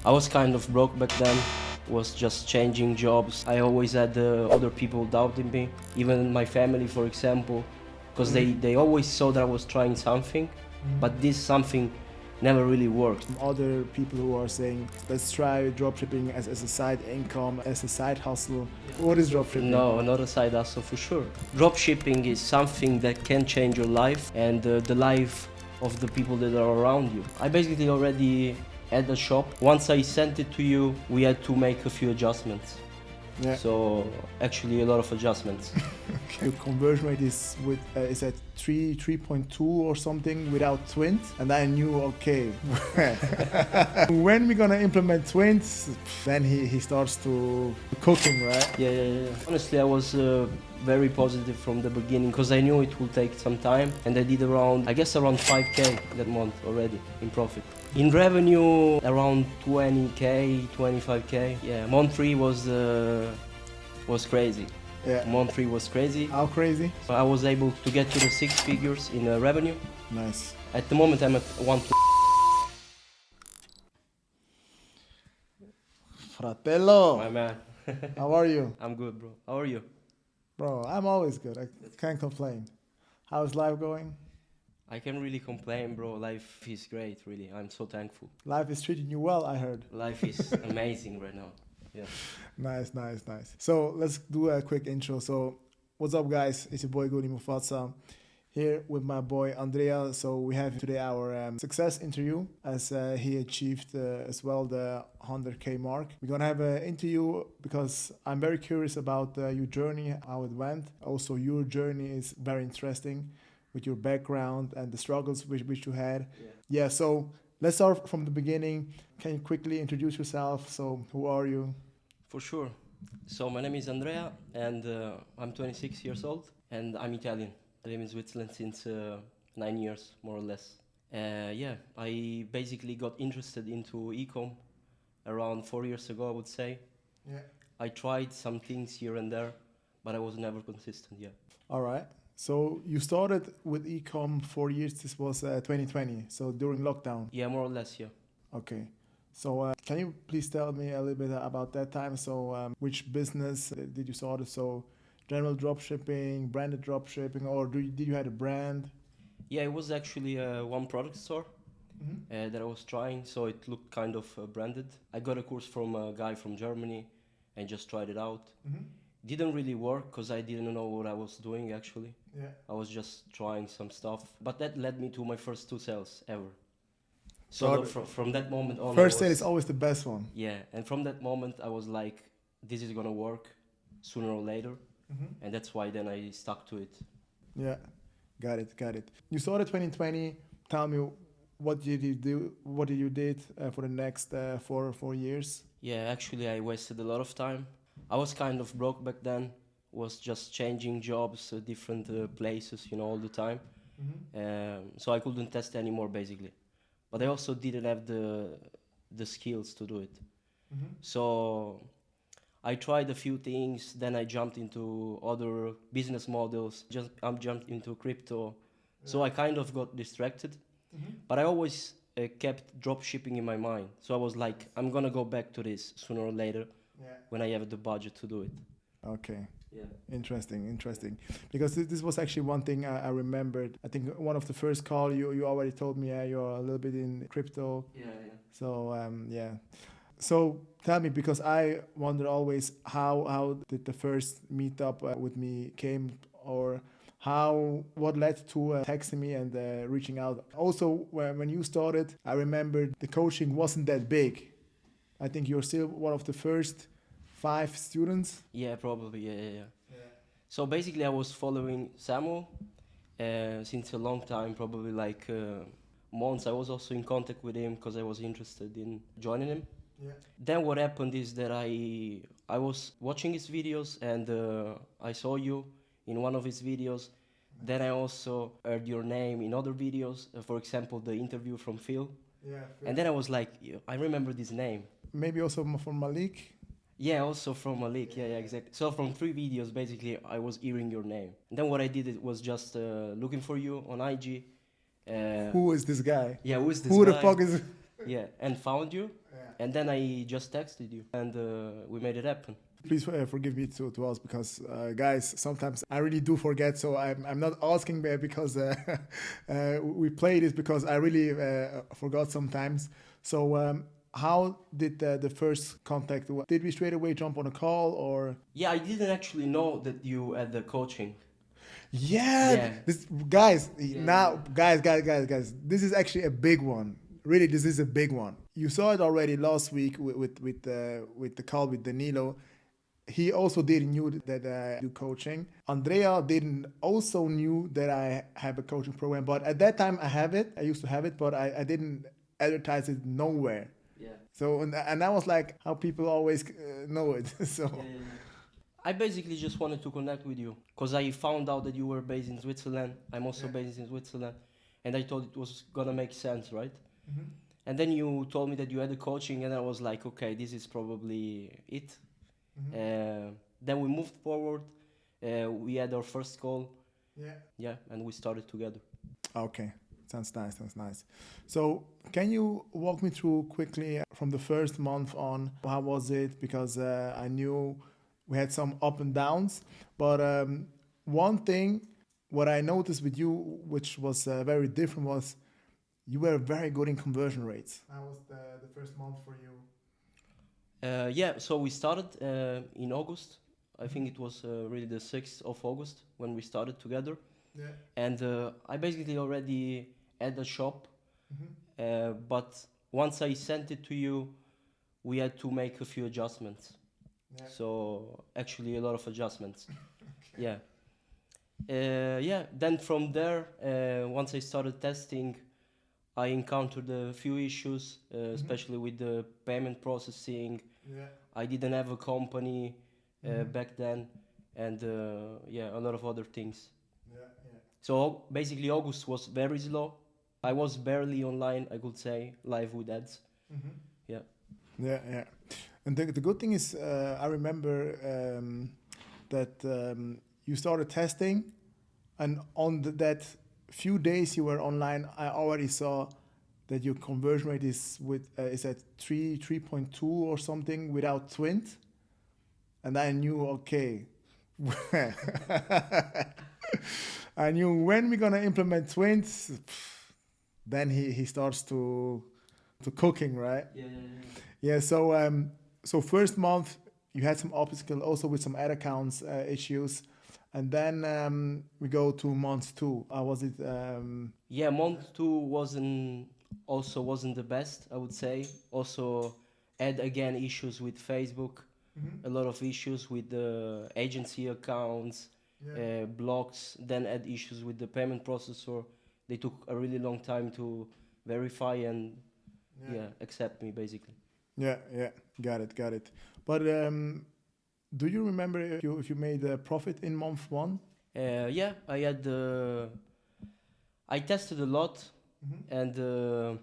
I was kind of broke back then, was just changing jobs. I always had other people doubting me, even my family, for example, because they always saw that I was trying something, but this something never really worked. Other people who are saying, let's try dropshipping as a side income, as a side hustle. What is dropshipping? No, not a side hustle for sure. Dropshipping is something that can change your life and the life of the people that are around you. I basically already had a shop. Once I sent it to you, we had to make a few adjustments. Yeah. So actually a lot of adjustments. Your conversion rate is at 3.2 or something without twins, and I knew, okay, when we're gonna implement twins, then he starts to cooking, right? Yeah. Honestly, I was very positive from the beginning because I knew it would take some time, and I did around 5k that month already in profit. In revenue, around 20k, 25k. Yeah, month 3 was crazy. Yeah. Month 3 was crazy. How crazy? I was able to get to the 6 figures in revenue. Nice. At the moment, I'm at 1. Fratello, My man. how are you? I'm good, bro. How are you? Bro, I'm always good. I can't complain. How's life going? I can't really complain, bro. Life is great, really. I'm so thankful. Life is treating you well, I heard. Life is amazing right now. Yeah. Nice. So let's do a quick intro. So what's up, guys? It's your boy Gudi Mufasa here with my boy Andrea. So we have today our success interview as he achieved as well the 100k mark. We're gonna have an interview because I'm very curious about your journey, how it went. Also, your journey is very interesting with your background and the struggles which you had. Yeah, so let's start from the beginning. Can you quickly introduce yourself? So who are you? For sure. So my name is Andrea and I'm 26 years old and I'm Italian. I live in Switzerland since 9 years, more or less. I basically got interested into e-com around 4 years ago, I would say. Yeah. I tried some things here and there, but I was never consistent, yeah. All right. So you started with e-com 4 years. This was 2020. So during lockdown. Yeah, more or less, yeah. Okay. So can you please tell me a little bit about that time? So which business did you start? So general dropshipping, branded dropshipping, or did you have a brand? Yeah, it was actually one product store that I was trying, so it looked kind of branded. I got a course from a guy from Germany and just tried it out. Didn't really work because I didn't know what I was doing actually. Yeah. I was just trying some stuff, but that led me to my first 2 sales ever. So from that moment on, first sale is always the best one. Yeah, and from that moment I was like, this is gonna work sooner or later, and that's why then I stuck to it. Yeah, got it. You started 2020. Tell me, what did you do? What did you did for the next 4 years? Yeah, actually I wasted a lot of time. I was kind of broke back then, was just changing jobs, different places, all the time. So I couldn't test anymore basically. But I also didn't have the skills to do it. So I tried a few things, then I jumped into other business models, I jumped into crypto. So I kind of got distracted, but I always kept drop shipping in my mind. So I was like, I'm gonna go back to this sooner or later when I have the budget to do it. Okay. Yeah. Interesting. Because this was actually one thing I remembered. I think one of the first call you already told me you're a little bit in crypto. Yeah. So yeah. So tell me, because I wonder always how did the first meetup with me came, or what led to texting me and reaching out. Also, when you started, I remember the coaching wasn't that big. I think you're still one of the first 5 students. Yeah, probably. Yeah. So basically, I was following Samuel since a long time, probably like months. I was also in contact with him because I was interested in joining him. Yeah. Then what happened is that I was watching his videos and I saw you in one of his videos. Then I also heard your name in other videos. For example, the interview from Phil. Yeah. And then I was like, I remember this name. Maybe also from Malik. Yeah, also from Malik. Yeah, exactly. So from 3 videos, basically, I was hearing your name. And then what I did was just looking for you on IG. Who is this guy? Yeah, who is this Who guy? the fuck is... Yeah, and found you, Yeah. and then I just texted you, and we made it happen. Please forgive me to us because guys, sometimes I really do forget. So I'm not asking because we play this because I really forgot sometimes. So how did the first contact? Did we straight away jump on a call or? Yeah, I didn't actually know that you had the coaching. Yeah, Yeah. this guys Yeah, now, guys. This is actually a big one. Really, this is a big one. You saw it already last week with the call with Danilo. He also didn't knew that I do coaching. Andrea didn't also knew that I have a coaching program, but at that time I have it. I used to have it, but I didn't advertise it nowhere. Yeah. So and I was like, how people always know it. So Yeah, yeah, yeah. I basically just wanted to connect with you because I found out that you were based in Switzerland. I'm also Yeah. based in Switzerland, and I thought it was gonna make sense, right? Mhm. And then you told me that you had a coaching, and I was like, okay, this is probably it. Then we moved forward. We had our first call. Yeah. Yeah, and we started together. Okay. Sounds nice. Sounds nice. So, can you walk me through quickly from the first month on? How was it? Because I knew we had some up and downs, but one thing what I noticed with you, which was very different, was you were very good in conversion rates. How was the first month for you? Yeah, so we started in August. I think it was really the 6th of August when we started together. Yeah. And I basically already had a shop, Mm-hmm. but once I sent it to you, we had to make a few adjustments. Yeah. So actually a lot of adjustments. Yeah. Yeah, then from there, once I started testing, I encountered a few issues, especially with the payment processing. Yeah. I didn't have a company back then, and yeah, a lot of other things. Yeah. Yeah. So basically, August was very slow. I was barely online, I could say, live with ads. Mm-hmm. Yeah. Yeah, yeah. And the good thing is, I remember that you started testing, and on that few days you were online, I already saw that your conversion rate is at 3.2 or something without twins, and I knew okay. I knew when we're gonna implement twins, then he starts to cooking, right? Yeah, yeah, yeah. Yeah, so first month you had some obstacle also with some ad accounts issues, and then we go to month two. Was it? Yeah, month two wasn't the best, I would say. Also had again issues with Facebook, a lot of issues with the agency accounts, blocks. Then had issues with the payment processor. They took a really long time to verify and accept me basically. Yeah, yeah, got it. But do you remember if you made a profit in month one? Yeah, I tested a lot, and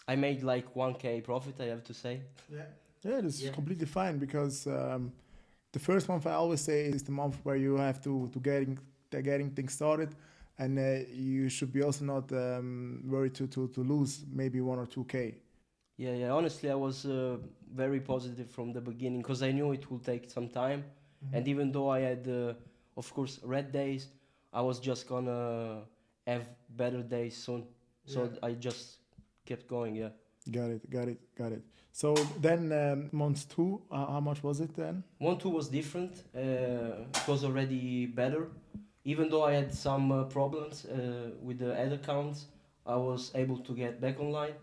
I made like 1K profit, I have to say. Yeah. Yeah, that's completely fine because the first month I always say is the month where you have to getting things started, and you should be also not worried to lose maybe 1 or 2K. Yeah, yeah. Honestly, I was very positive from the beginning because I knew it would take some time, and even though I had, of course, red days, I was just gonna have better days soon. So I just kept going. Yeah. Got it. So then month two, how much was it then? Month two was different. It was already better. Even though I had some problems with the ad accounts, I was able to get back online,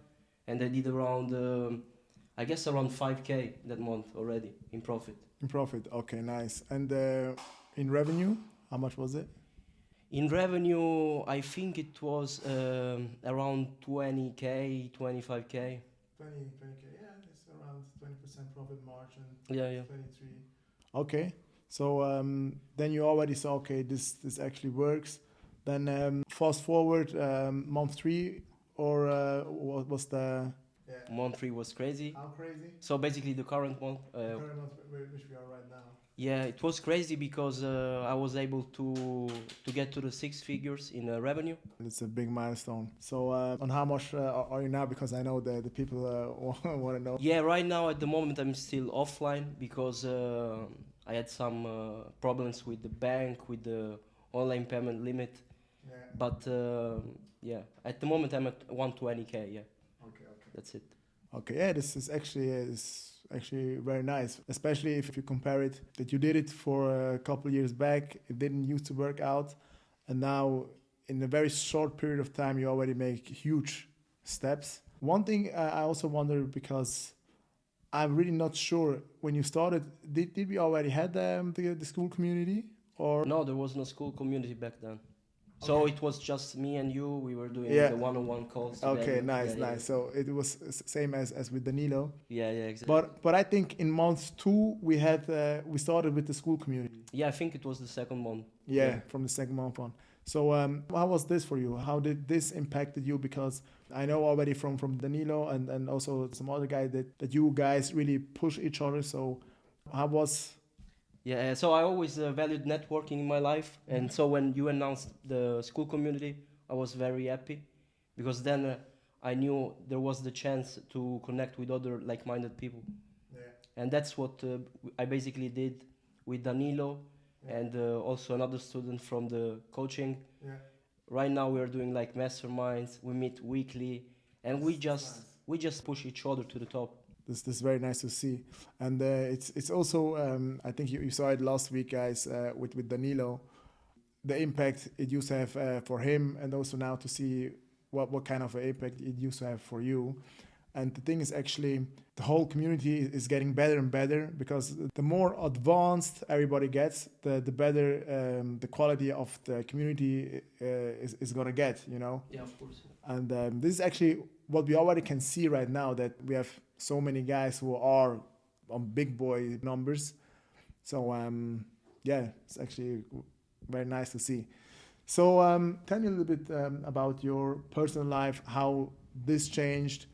and I did around, I guess, around 5K that month already in profit. In profit, okay, nice. And in revenue, how much was it? In revenue, I think it was around 20K, 25K. 20K, yeah, it's around 20% profit margin. Yeah, yeah. 23. Okay, so then you already saw, okay, this actually works. Then fast forward month three, or what was the? Yeah. Month three was crazy. How crazy? So basically, the current one. The current month, which we are right now. Yeah, it was crazy because I was able to get to the six figures in revenue. It's a big milestone. So, on how much are you now? Because I know the people want to know. Yeah, right now at the moment I'm still offline because I had some problems with the bank, with the online payment limit. Yeah. But yeah, at the moment I'm at 120k. Yeah, Okay. Okay. that's it. Okay. Yeah, this is actually very nice, especially if you compare it that you did it for a couple years back. It didn't used to work out, and now in a very short period of time you already make huge steps. One thing I also wonder because I'm really not sure when you started. Did we already had the school community or No, there was no school community back then. So Okay. it was just me and you. We were doing Yeah. the one-on-one calls Okay, together. nice, Yeah, nice. So it was same as with Danilo. yeah, exactly. But I think in month 2 we started with the school community. Yeah, I think it was the second month. Yeah, from the second month on. So how was this for you? How did this impacted you? Because I know already from Danilo and also some other guy that you guys really push each other. So how was Yeah, so I always valued networking in my life, and so when you announced the school community, I was very happy because then I knew there was the chance to connect with other like-minded people, and that's what I basically did with Danilo and also another student from the coaching. Right now we are doing like masterminds. We meet weekly, and we just push each other to the top. This is very nice to see, and it's also I think you saw it last week, guys, with Danilo, the impact it used to have for him, and also now to see what kind of impact it used to have for you. And the thing is, actually, the whole community is getting better and better because the more advanced everybody gets, the better the quality of the community is gonna get. You know. Yeah, of course. And this is actually what we already can see right now, that we have so many guys who are on big boy numbers. So yeah, it's actually very nice to see. So tell me a little bit about your personal life, how this changed,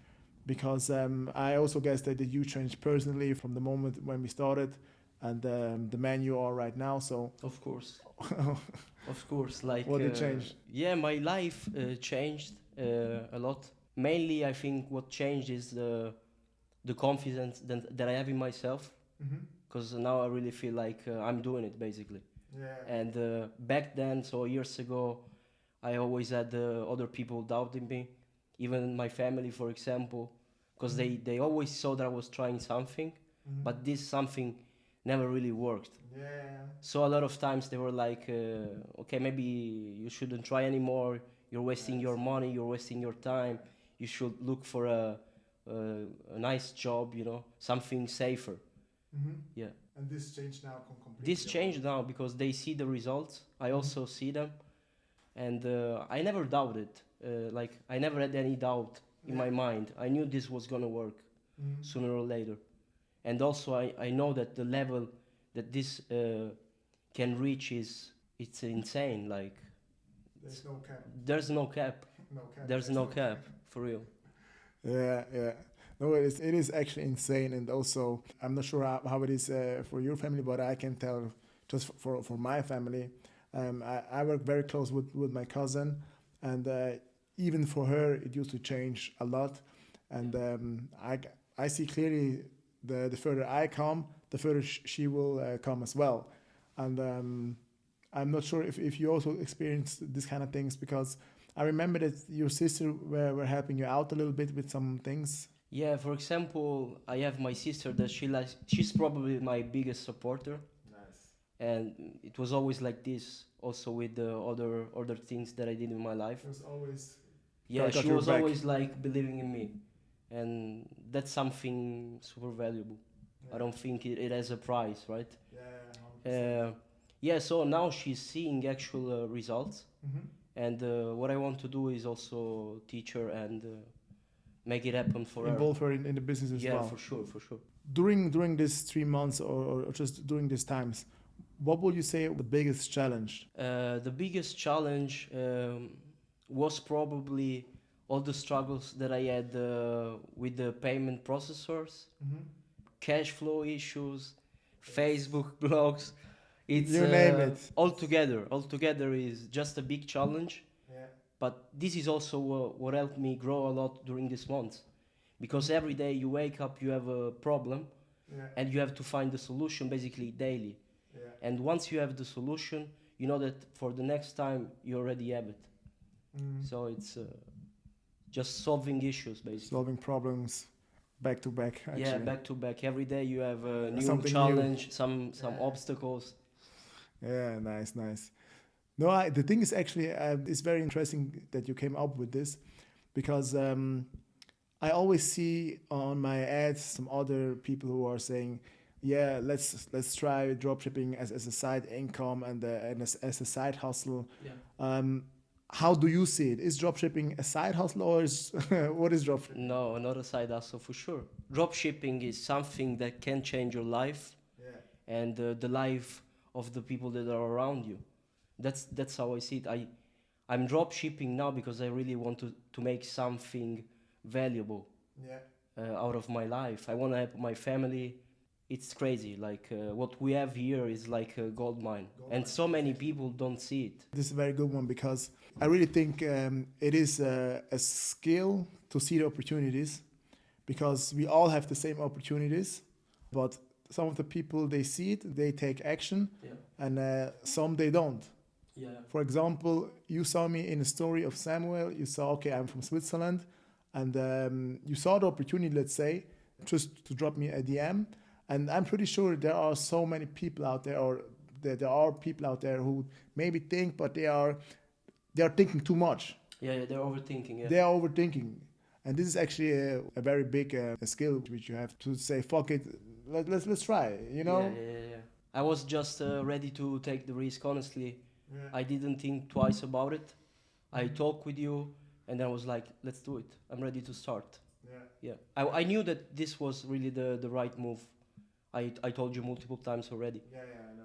because I also guess that you changed personally from the moment when we started and the man you are right now. So Of course. Of course, like what did change? yeah, my life changed a lot. Mainly, I think what changed is the confidence that I have in myself, because now I really feel like I'm doing it basically. Yeah. And back then, so years ago, I always had other people doubting me, even my family, for example, because they always saw that I was trying something, but this something never really worked. Yeah. So a lot of times they were like, okay, maybe you shouldn't try anymore. You're wasting your money. You're wasting your time. You should look for a nice job, you know, something safer. Yeah. And this changed now completely. This changed now because they see the results. I also see them, and I never doubted. Like I never had any doubt in my mind. I knew this was gonna work sooner or later, and also I know that the level that this can reach is it's insane. Like There's no cap. there's no cap. No cap. There's no cap for real. Yeah, yeah. No, it is actually insane, and also I'm not sure how it is for your family, but I can tell just for my family. I work very close with my cousin, and even for her it used to change a lot, and I see clearly the further I come, the further she will come as well, and I'm not sure if you also experienced this kind of things, because I remember that your sister were helping you out a little bit with some things. Yeah, for example, I have my sister that she's probably my biggest supporter. Nice. And it was always like this also with the other things that I did in my life. It was always Yeah, got she your was back. always like believing in me, and that's something super valuable. I don't think it has a price, right? Yeah. Yeah, so now she's seeing actual results, Mm-hmm. and what I want to do is also teach her and make it happen for Involve her in the business as yeah, well. for sure, for sure. During these 3 months or just during these times, what would you say the biggest challenge? The biggest challenge was probably all the struggles that I had with the payment processors, cash flow issues, Facebook, blogs. It's You name it. altogether is just a big challenge. Yeah. But this is also what helped me grow a lot during this month. Because every day you wake up, you have a problem, Yeah. and you have to find the solution basically daily. Yeah. And once you have the solution, you know that for the next time you already have it. So it's just solving issues basically. Solving problems back to back, actually. Yeah, back to back. Every day you have a new Something challenge, new. some obstacles. Yeah, nice. No, the thing is actually, it's very interesting that you came up with this, because I always see on my ads some other people who are saying, yeah, let's try dropshipping as a side income and as a side hustle. Yeah. How do you see it? Is dropshipping a side hustle, or is what is dropshipping? No, not a side hustle for sure. Dropshipping is something that can change your life and the life of the people that are around you. That's how I see it. I'm dropshipping now because I really want to make something valuable out of my life. I want to help my family. It's crazy. Like what we have here is like a gold mine, and so many people don't see it. This is a very good one, because I really think it is a skill to see the opportunities, because we all have the same opportunities, but some of the people, they see it, they take action, and some they don't. For example, you saw me in a story of Samuel. You saw, okay, I'm from Switzerland, and you saw the opportunity, let's say, just to drop me a DM. And I'm pretty sure there are so many people out there, or there are people out there who maybe think, but they are thinking too much. Yeah, they're overthinking. Yeah. They are overthinking, and this is actually a very big skill which you have to say, fuck it, let's try. You know. Yeah. I was just ready to take the risk. Honestly, I didn't think twice about it. I talked with you, and then I was like, let's do it. I'm ready to start. Yeah. I knew that this was really the right move. I told you multiple times already. Yeah, I know.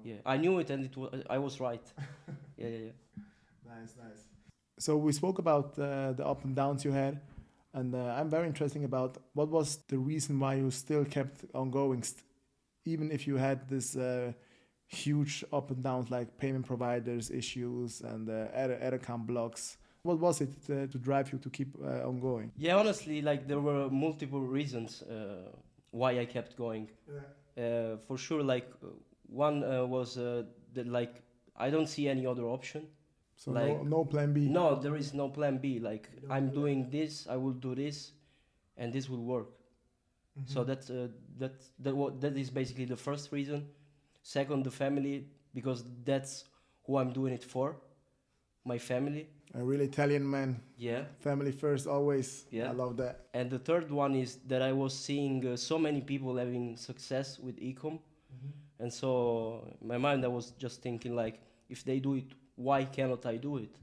Yeah, I knew it, and I was right. Yeah. Nice. So we spoke about the up and downs you had, and I'm very interested about what was the reason why you still kept on going, even if you had this huge up and downs like payment providers issues and ad account blocks. What was it to drive you to keep on going? Yeah, honestly, like there were multiple reasons why I kept going. For sure, like one was that like I don't see any other option. So like, no plan B. No, there is no plan B. Like I'm doing this, I will do this, and this will work. So that is basically the first reason. Second, the family, because that's who I'm doing it for, my family. A real Italian man. Yeah. Family first, always. Yeah. I love that. And the third one is that I was seeing so many people having success with ecom. And so in my mind I was just thinking like, if they do it, why cannot I do it?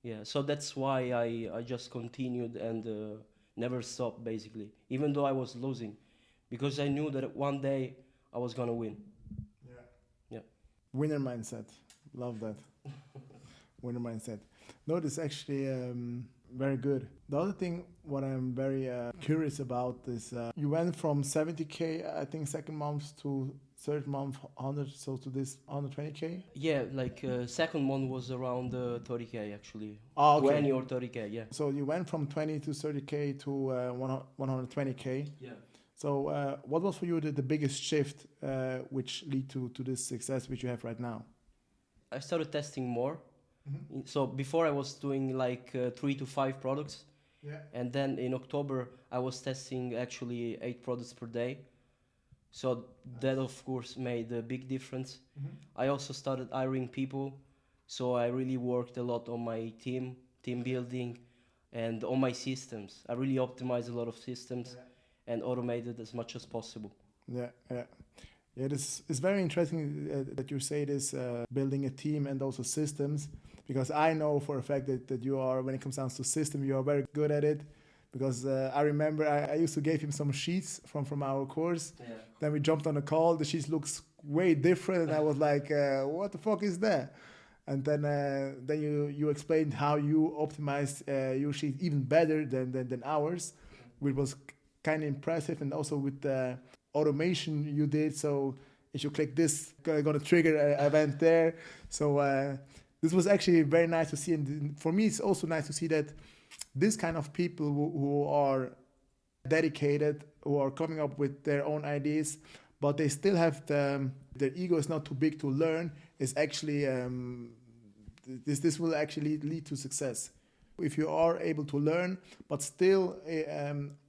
Yeah, so that's why I just continued and never stopped basically, even though I was losing, because I knew that one day I was gonna win. Yeah. Winner mindset. Love that. Winner mindset. No, this is actually very good. The other thing, what I'm very curious about is you went from 70K, I think, second month to third month 100, so to this 120K? Yeah, like second one was around 30K actually. Oh, okay. 20 or 30K, yeah. So you went from 20 to 30K to 120K. Yeah. So what was for you the biggest shift which lead to this success which you have right now? I started testing more. So before I was doing like 3 to 5 products. Yeah. And then in October I was testing actually 8 products per day. So that of course made a big difference. I also started hiring people. So I really worked a lot on my team building and on my systems. I really optimized a lot of systems and automated as much as possible. Yeah, this is very interesting that you say this, building a team and also systems, because I know for a fact that you are, when it comes down to system, you are very good at it. Because I remember I used to give him some sheets from our course. Yeah. Then we jumped on a call. The sheets looks way different, and I was like, "What the fuck is that?" And then you explained how you optimized your sheet even better than ours, which was kind of impressive, and also with automation you did. So if you click this, gonna trigger an event there. So this was actually very nice to see. And for me, it's also nice to see that this kind of people who are dedicated, who are coming up with their own ideas, but they still have their ego is not too big to learn, is actually this will actually lead to success. If you are able to learn, but still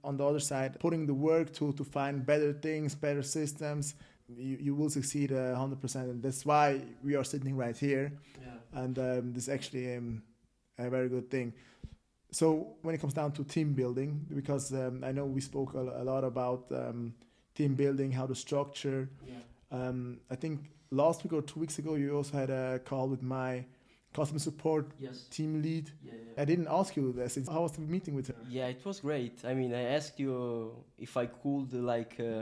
on the other side, putting the work to find better things, better systems, you will succeed 100%. And that's why we are sitting right here. Yeah. And this is actually a very good thing. So when it comes down to team building, because I know we spoke a lot about team building, how to structure. Yeah. I think last week or 2 weeks ago, you also had a call with my customer support team lead. Yeah. I didn't ask you this. How was the meeting with her? Yeah, it was great. I mean, I asked you if I could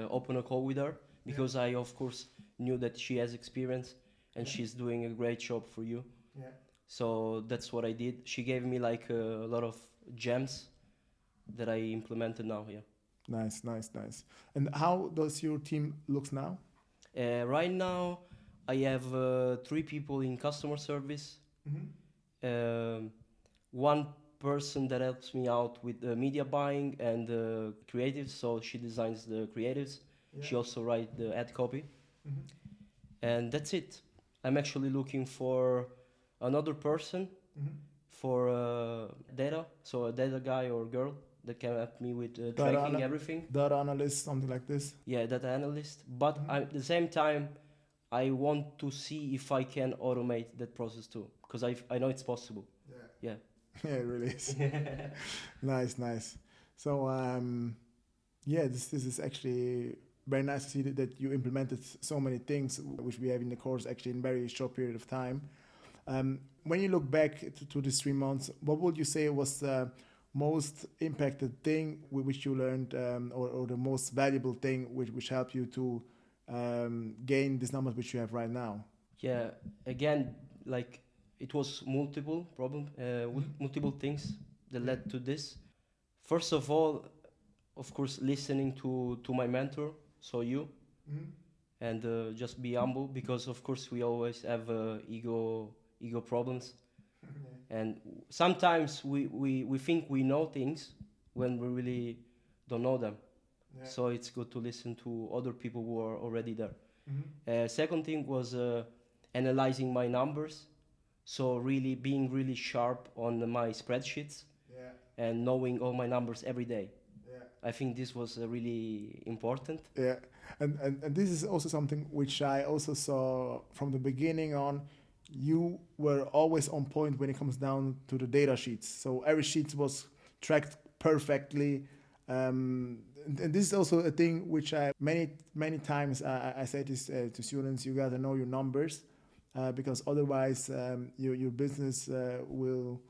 open a call with her because I, of course, knew that she has experience and she's doing a great job for you. Yeah. So that's what I did. She gave me a lot of gems that I implemented now. Yeah. Nice. And how does your team look now? Right now, I have 3 people in customer service. Mm-hmm. One person that helps me out with media buying and creatives, so she designs the creatives. Yeah. She also writes the ad copy. Mm-hmm. And that's it. I'm actually looking for another person for data, so a data guy or girl that can help me with tracking everything. Data analyst, something like this? Yeah, data analyst. But at the same time, I want to see if I can automate that process too, because I know it's possible. Yeah. Yeah, it really is. Nice. So, this is actually very nice to see that you implemented so many things which we have in the course actually in a very short period of time. When you look back to these 3 months, what would you say was the most impacted thing which you learned or the most valuable thing which helped you to gain these numbers which you have right now? Yeah, again, it was multiple things that led to this. First of all, of course, listening to my mentor, so you, and just be humble, because of course we always have ego problems. And sometimes we think we know things when we really don't know them. Yeah. So it's good to listen to other people who are already there. Second thing was analyzing my numbers. So really being really sharp on my spreadsheets and knowing all my numbers every day. Yeah. I think this was really important. Yeah, and this is also something which I also saw from the beginning on. You were always on point when it comes down to the data sheets. So every sheet was tracked perfectly. And this is also a thing which I many times I say this to students: you gotta know your numbers, because otherwise your business will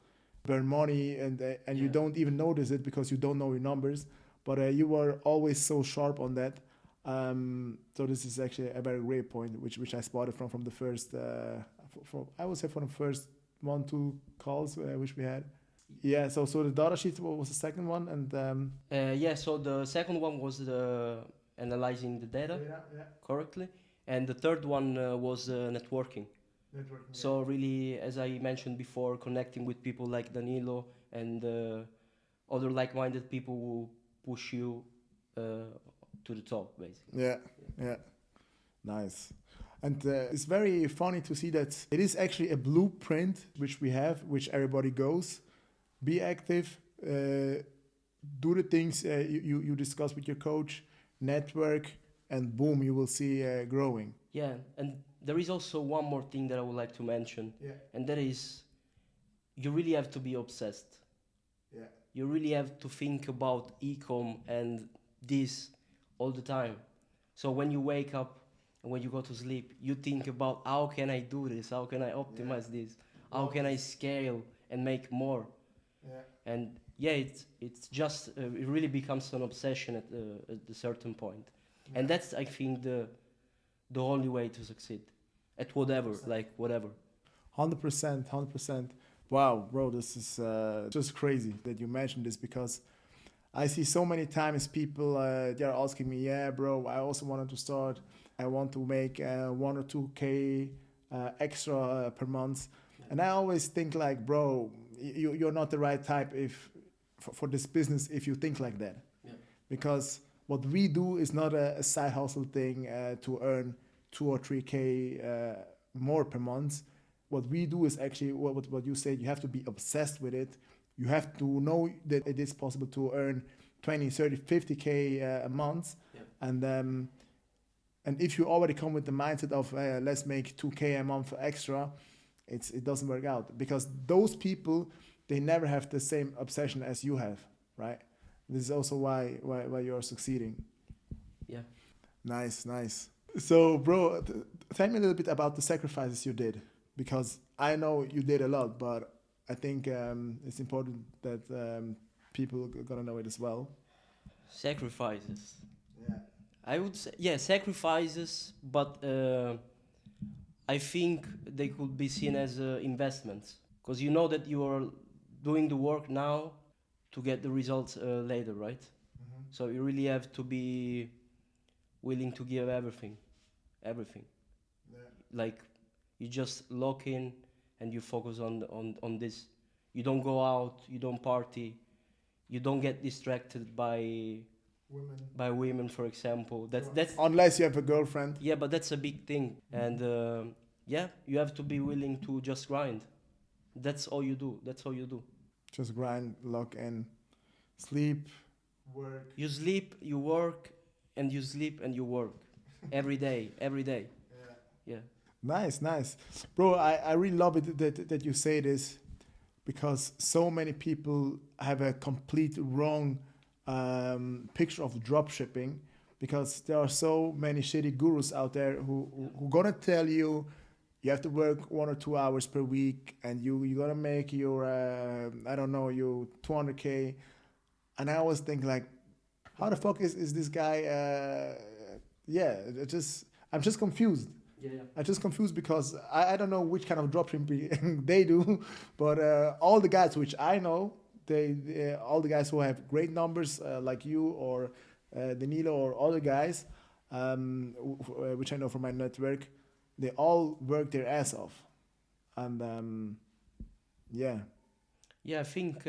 burn money, and you don't even notice it because you don't know your numbers. But you were always so sharp on that. So this is actually a very great point, which I spotted from the first. I would say from the first 1-2 calls which we had. Yeah, so the data sheet was the second one, and so the second one was analyzing the data correctly, and the third one was networking. So really, as I mentioned before, connecting with people like Danilo and other like-minded people who push you to the top, basically. Yeah. Nice. And it's very funny to see that it is actually a blueprint which we have, which everybody goes. Be active, do the things you discuss with your coach, network, and boom, you will see growing. Yeah, and there is also one more thing that I would like to mention, and that is you really have to be obsessed. Yeah. You really have to think about e-com and this all the time. So when you wake up and when you go to sleep, you think about how can I do this? How can I optimize this? How can I scale and make more? Yeah. And it's just it really becomes an obsession at a certain point. Yeah. And that's, I think, the only way to succeed at whatever, 100%. Whatever. 100%. Wow, bro, this is just crazy that you mentioned this, because I see so many times people they're asking me, yeah, bro, I also wanted to start. I want to make 1 or 2K extra per month, and I always think like, bro, you're not the right type if for this business if you think like that, because what we do is not a side hustle thing to earn 2 or 3K more per month. What we do is actually what you said. You have to be obsessed with it. You have to know that it is possible to earn 20, 30, 50K a month. And if you already come with the mindset of let's make 2K a month extra, it doesn't work out, because those people, they never have the same obsession as you have, right? This is also why you're succeeding. Yeah. Nice. So, bro, tell me a little bit about the sacrifices you did, because I know you did a lot, but I think it's important that people are gonna know it as well. Sacrifices. Yeah. I would say, yeah, sacrifices, but I think they could be seen as investments, because you know that you are doing the work now to get the results later, right? Mm-hmm. So you really have to be willing to give everything. Yeah. Like, you just lock in and you focus on this. You don't go out, you don't party, you don't get distracted by women, for example. That's Unless you have a girlfriend. yeah, but that's a big thing. And yeah, you have to be willing to just grind. That's all you do. Just grind, lock in, sleep, work. You sleep, you work, and you sleep and you work every day. Yeah. Nice. Bro, I really love it that you say this, because so many people have a complete wrong picture of dropshipping, because there are so many shitty gurus out there who gonna tell you you have to work 1 or 2 hours per week and you gonna make your I don't know, you 200K. And I always think like, how the fuck is this guy I'm just confused. I'm just confused because I don't know which kind of dropshipping they do, but all the guys which I know, they all the guys who have great numbers like you or Danilo or other guys, which I know from my network, they all work their ass off, and yeah, Yeah, I think,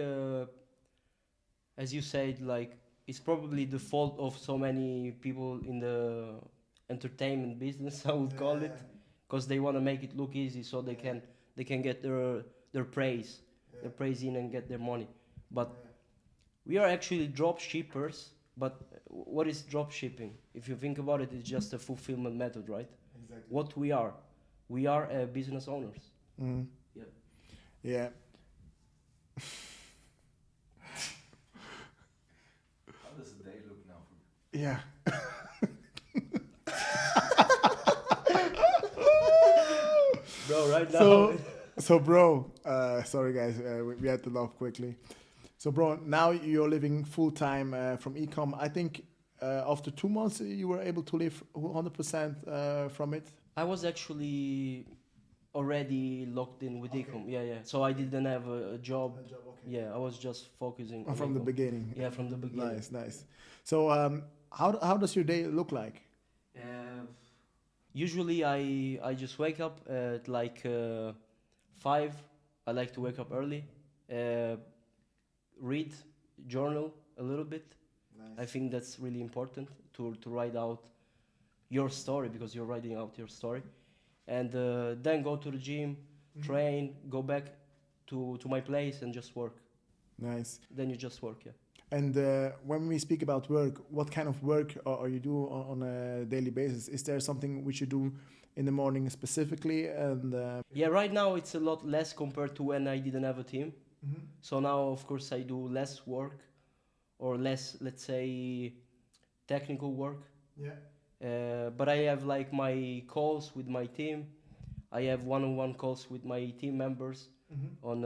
as you said, like, it's probably the fault of so many people in the entertainment business, I would call it, because they want to make it look easy so they can get their praise, their praise in and get their money. But we are actually drop shippers. But what is drop shipping? If you think about it, it's just a fulfillment method, right? exactly. What we are business owners. Mm. Yeah. Yeah. How does a day look now for you? Yeah. Bro, right now. So bro, sorry guys, we had to laugh quickly. So bro, now you're living full time from ecom. I think after 2 months you were able to live 100% from it. I was actually already locked in with ecom. Yeah. So I didn't have a job. Okay. Yeah, I was just focusing on From the ecom. beginning. Yeah, from the beginning. Nice. So how does your day look like? Usually I just wake up at like 5. I like to wake up early. Read, journal a little bit. Nice. I think that's really important to write out your story, because you're writing out your story. And then go to the gym, train, go back to my place and just work. Nice. Then you just work, yeah. And when we speak about work, what kind of work are you do on a daily basis? Is there something which you do in the morning specifically? And Yeah, right now it's a lot less compared to when I didn't have a team. So now, of course, I do less work, or less, let's say, technical work. yeah. But I have like my calls with my team. I have one-on-one calls with my team members on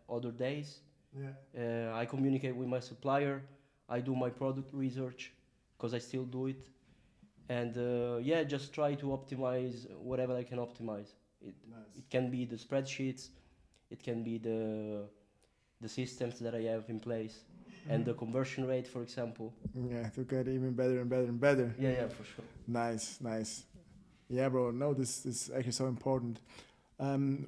other days. Yeah. I communicate with my supplier. I do my product research, because I still do it. And yeah, just try to optimize whatever I can optimize. It can be the spreadsheets. It can be the systems that I have in place. and the conversion rate, for example. Yeah, to get even better and better and better. Yeah, for sure. Nice, nice. Yeah, bro. No, this is actually so important. Um,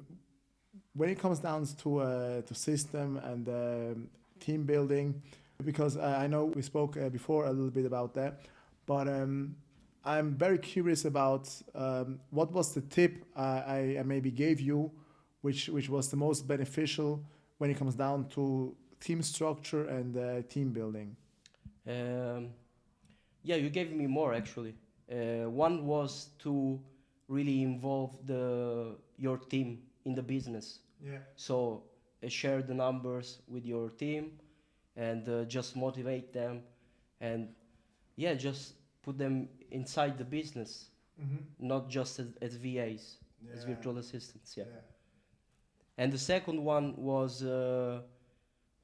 when it comes down to system and team building, because I know we spoke before a little bit about that, but I'm very curious about what was the tip I maybe gave you, which was the most beneficial when it comes down to team structure and team building. Um, yeah, you gave me more actually. One was to really involve your team in the business. Yeah. So share the numbers with your team and just motivate them and yeah, just put them inside the business, not just as VAs, as virtual assistants. Yeah. And the second one was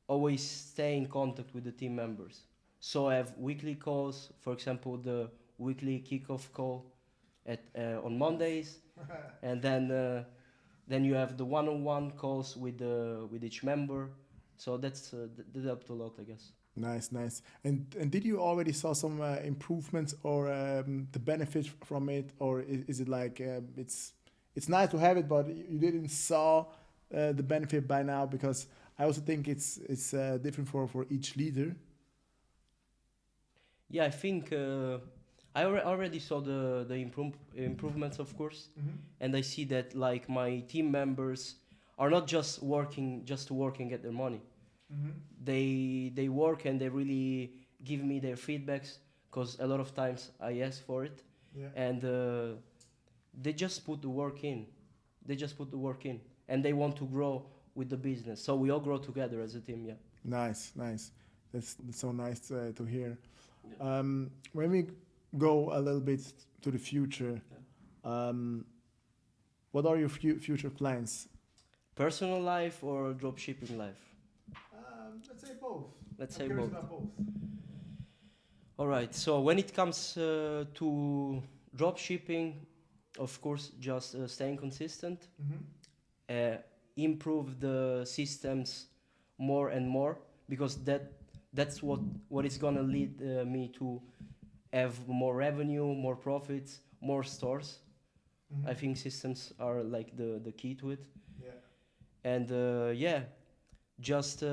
always stay in contact with the team members. So I have weekly calls, for example, the weekly kickoff call at on Mondays, and then you have the one-on-one calls with each member. So that helped a lot, I guess. Nice, nice. And did you already saw some improvements or the benefit from it, or is it like it's nice to have it, but you didn't saw the benefit by now? Because I also think it's different for each leader. Yeah, I think I already saw the improvements, of course, and I see that like my team members are not just working just to work and get their money. They work and they really give me their feedbacks because a lot of times I ask for it, and they just put the work in. They just put the work in, and they want to grow with the business. So we all grow together as a team. Yeah. Nice, nice. That's so nice to hear. When we go a little bit to the future, what are your future plans? Personal life or dropshipping life? Let's say both. Let's say both. All right. So when it comes to dropshipping, of course, just staying consistent, improve the systems more and more, because that's what is gonna lead me to have more revenue, more profits, more stores. I think systems are like the key to it. And yeah, just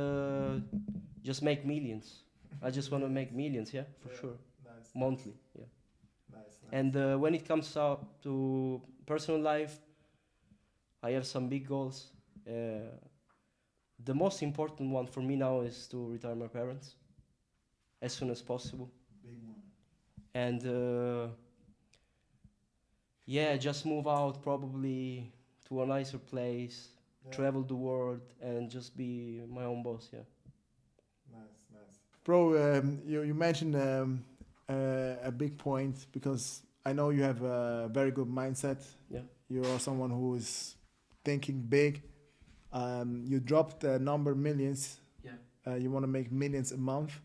make millions. I just want to make millions, yeah, for sure. Nice. Monthly, yeah. Nice. And when it comes up to personal life, I have some big goals. The most important one for me now is to retire my parents as soon as possible. Big one. And yeah, just move out probably to a nicer place, travel the world, and just be my own boss. Yeah. Nice, nice. Bro, you mentioned a big point, because I know you have a very good mindset. Yeah. You are someone who is thinking big. You dropped the number millions. Yeah. You want to make millions a month.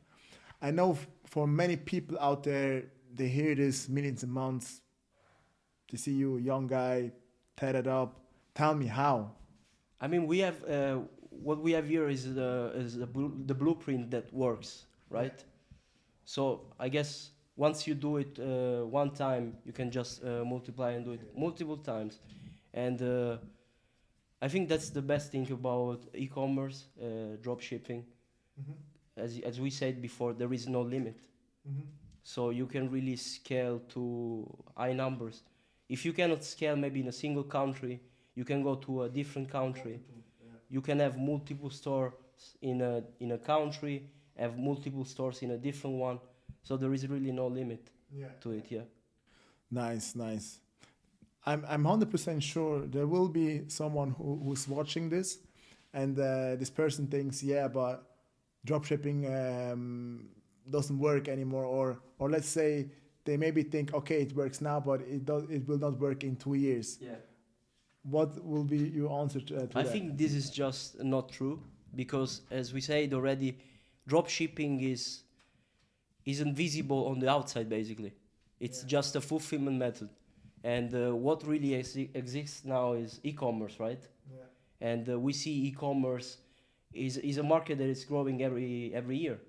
I know for many people out there, they hear this millions a month. They see you, a young guy, tatted up. Tell me how. I mean, we have what we have here is the blueprint that works, right? Yeah. So I guess once you do it one time, you can just multiply and do it multiple times, and I think that's the best thing about e-commerce, dropshipping. As we said before, there is no limit, so you can really scale to high numbers. If you cannot scale maybe in a single country, you can go to a different country. You can have multiple stores in a country, have multiple stores in a different one. So there is really no limit to it. Yeah. Nice, nice. I'm 100% sure there will be someone who's watching this, and this person thinks, yeah, but dropshipping doesn't work anymore, or let's say they maybe think, okay, it works now, but it will not work in 2 years. Yeah. What will be your answer to that? I think this is just not true, because as we said already, dropshipping isn't visible on the outside. Basically, it's just a fulfillment method, and what really exists now is e-commerce, right? And we see e-commerce is a market that is growing every year.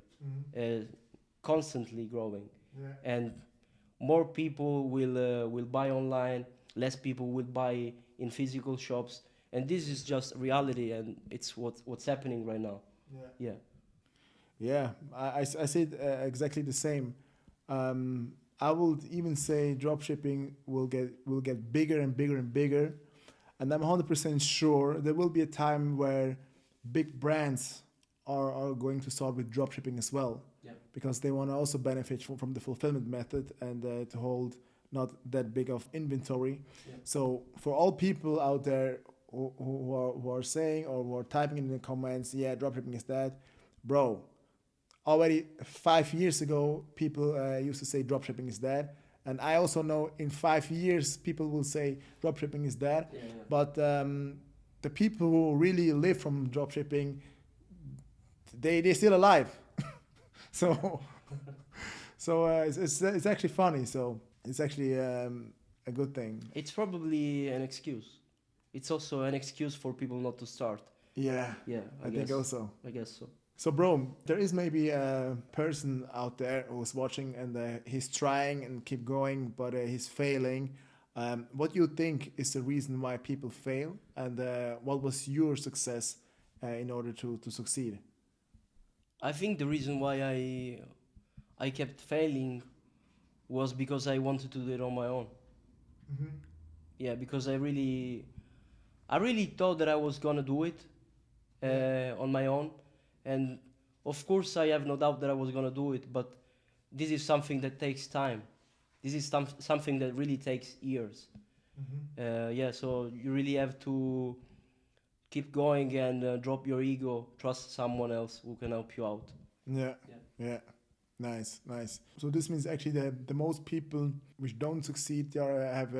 constantly growing, Yeah. and more people will buy online, less people will buy in physical shops, and this is just reality, and it's what's happening right now. Yeah. Yeah. Yeah, I see it exactly the same. I would even say dropshipping will get bigger and bigger and bigger, and I'm 100% sure there will be a time where big brands are going to start with dropshipping as well, Yeah. because they want to also benefit from the fulfillment method and to hold not that big of inventory. Yeah. So for all people out there who are saying or who are typing in the comments, yeah, dropshipping is dead, bro. Already 5 years ago, people used to say dropshipping is dead. And I also know in 5 years, people will say dropshipping is dead. Yeah, yeah. But the people who really live from dropshipping, they're still alive. So it's actually funny. So it's actually a good thing. It's probably an excuse. It's also an excuse for people not to start. Yeah, Yeah, I think also. I guess so. So, bro, there is maybe a person out there who's watching and he's trying and keep going, but he's failing. What do you think is the reason why people fail, and what was your success in order to succeed? I think the reason why I kept failing was because I wanted to do it on my own. Yeah, because I really thought that I was gonna do it on my own, and of course I have no doubt that I was gonna do it. But this is something that takes time. This is something that really takes years. Yeah, so you really have to keep going and drop your ego. Trust someone else who can help you out. Yeah, yeah. Nice, nice. So this means actually that the most people which don't succeed, they have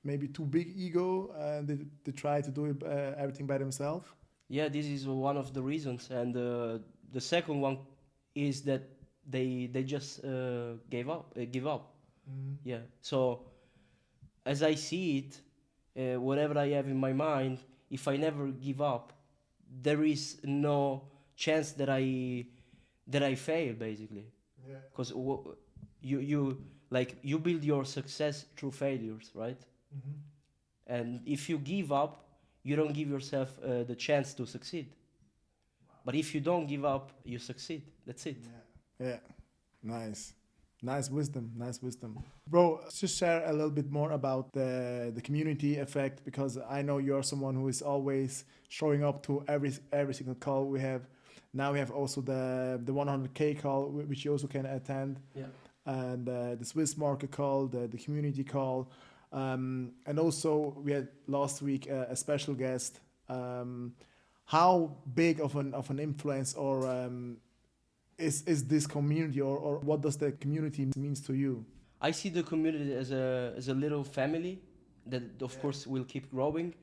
maybe too big ego, and they try to do everything by themselves. Yeah, this is one of the reasons, and the second one is that they just give up. Yeah. So as I see it, whatever I have in my mind, if I never give up, there is no chance that I fail, basically. Yeah. Because you build your success through failures, right? And if you give up, you don't give yourself the chance to succeed. But if you don't give up, you succeed. That's it. Yeah. Nice. Nice wisdom. Nice wisdom. Bro, just share a little bit more about the community effect, because I know you're someone who is always showing up to every single call we have. Now we have also the 100K call, which you also can attend. Yeah. And the Swiss market call, the community call. And also we had last week a special guest. How big of an influence or is this community, or what does the community means to you? I see the community as a little family that, of course, will keep growing,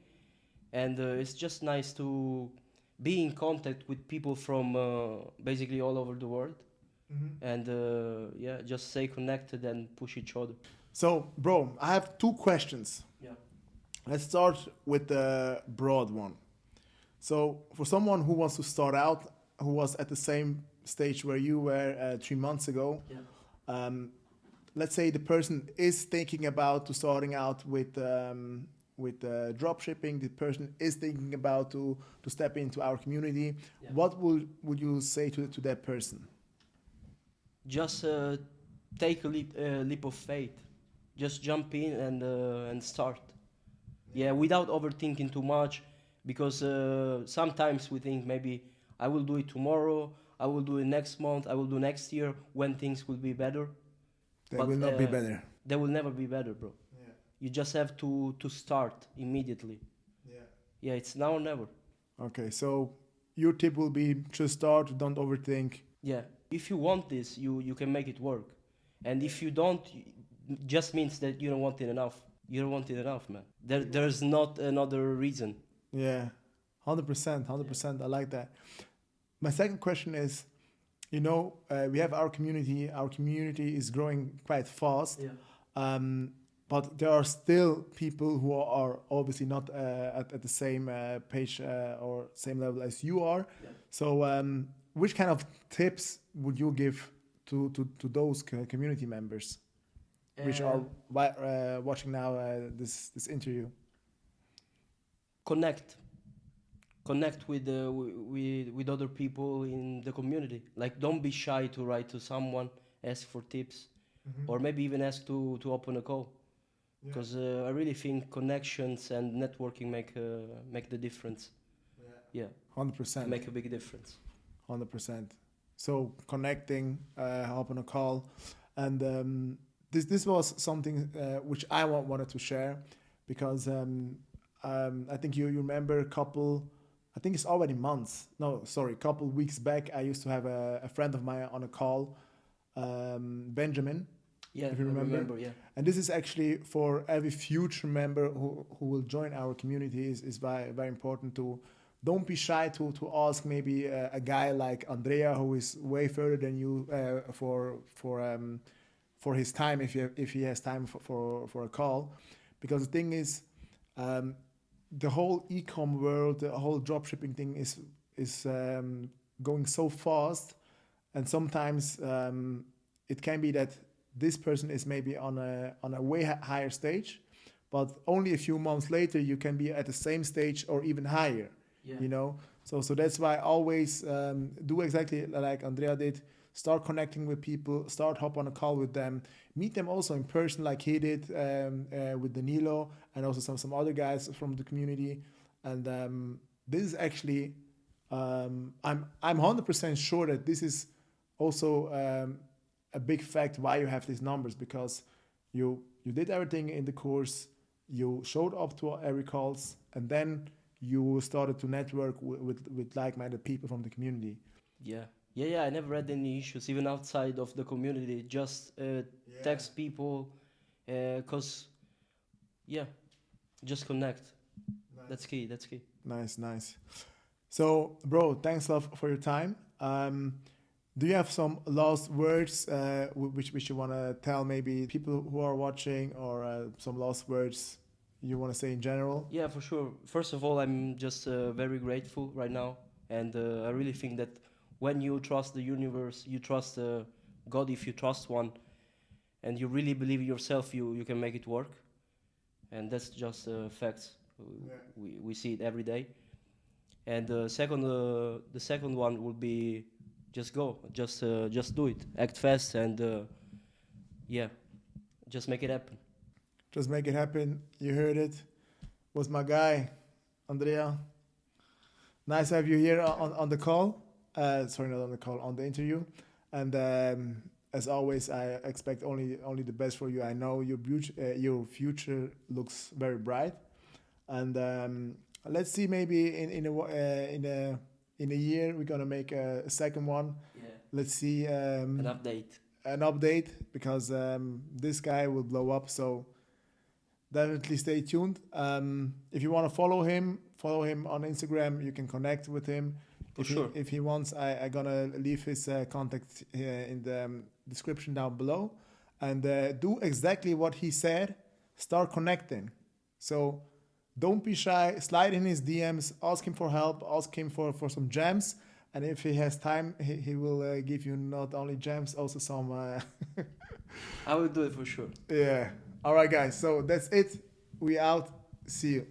and it's just nice to be in contact with people from basically all over the world, and yeah, just stay connected and push each other. So, bro, I have two questions. Yeah. Let's start with the broad one. So, for someone who wants to start out, who was at the same stage where you were 3 months ago, Yeah. Let's say the person is thinking about to starting out with drop shipping. The person is thinking about to step into our community. Yeah. What would you say to that person? Just take a leap of faith. Just jump in and start. Yeah, without overthinking too much, because sometimes we think maybe I will do it tomorrow, I will do it next month, I will do next year when things will be better. They But, will not be better. They will never be better, bro. Yeah. You just have to start immediately. Yeah. Yeah, it's now or never. Okay, so your tip will be just start, don't overthink. Yeah, if you want this, you can make it work. And if you don't, just means that you don't want it enough. You don't want it enough, man. There's not another reason. Yeah, 100%, 100%. I like that. My second question is, we have our community. Our community is growing quite fast. Yeah. But there are still people who are obviously not at the same page or same level as you are. Yeah. So which kind of tips would you give to those community members which are watching now this interview? Connect with other people in the community. Like, don't be shy to write to someone, ask for tips, or maybe even ask to open a call. Because I really think connections and networking make the difference. Yeah, 100%. make a big difference. 100%. So connecting, hop on a call, and this was something which I wanted to share, because I think you remember I think it's already months. No, sorry, couple weeks back. I used to have a friend of mine on a call, Benjamin. Yeah, if you remember. Yeah. And this is actually for every future member who will join our community is very, very important to. Don't be shy to ask maybe a guy like Andrea, who is way further than you, for his time, if he has time for a call, because the thing is, the whole e-com world, the whole dropshipping thing is going so fast, and sometimes it can be that this person is maybe on a way higher stage, but only a few months later you can be at the same stage or even higher. Yeah. You know, so that's why I always do exactly like Andrea did. Start connecting with people, start hop on a call with them, meet them also in person like he did with Danilo, and also some other guys from the community. And this is actually, I'm 100% sure that this is also a big fact why you have these numbers, because you did everything in the course, you showed up to every calls, and then you started to network with like-minded people from the community. Yeah, I never had any issues, even outside of the community. Just text people, cause just connect. Nice. That's key. Nice. So, bro, thanks a lot for your time. Do you have some last words which you want to tell maybe people who are watching, or some last words you want to say in general? Yeah, for sure. First of all, I'm just very grateful right now, and I really think that when you trust the universe, you trust God. If you trust one, and you really believe in yourself, you can make it work, and that's just facts. We see it every day. And the second one would be just go, just do it, act fast, and just make it happen. Just make it happen. You heard it. Was my guy, Andrea. Nice to have you here on the call. Sorry, not on the call, on the interview. And as always, I expect only the best for you. I know your future looks very bright. And let's see, maybe in a year we're gonna make a second one. Yeah. Let's see. An update. An update, because this guy will blow up. So definitely stay tuned. If you want to follow him on Instagram. You can connect with him. If he wants, I'm gonna leave his contact in the description down below. And do exactly what he said. Start connecting. So don't be shy. Slide in his DMs. Ask him for help. Ask him for some gems. And if he has time, he will give you not only gems, also some... I will do it for sure. Yeah. All right, guys. So that's it. We out. See you.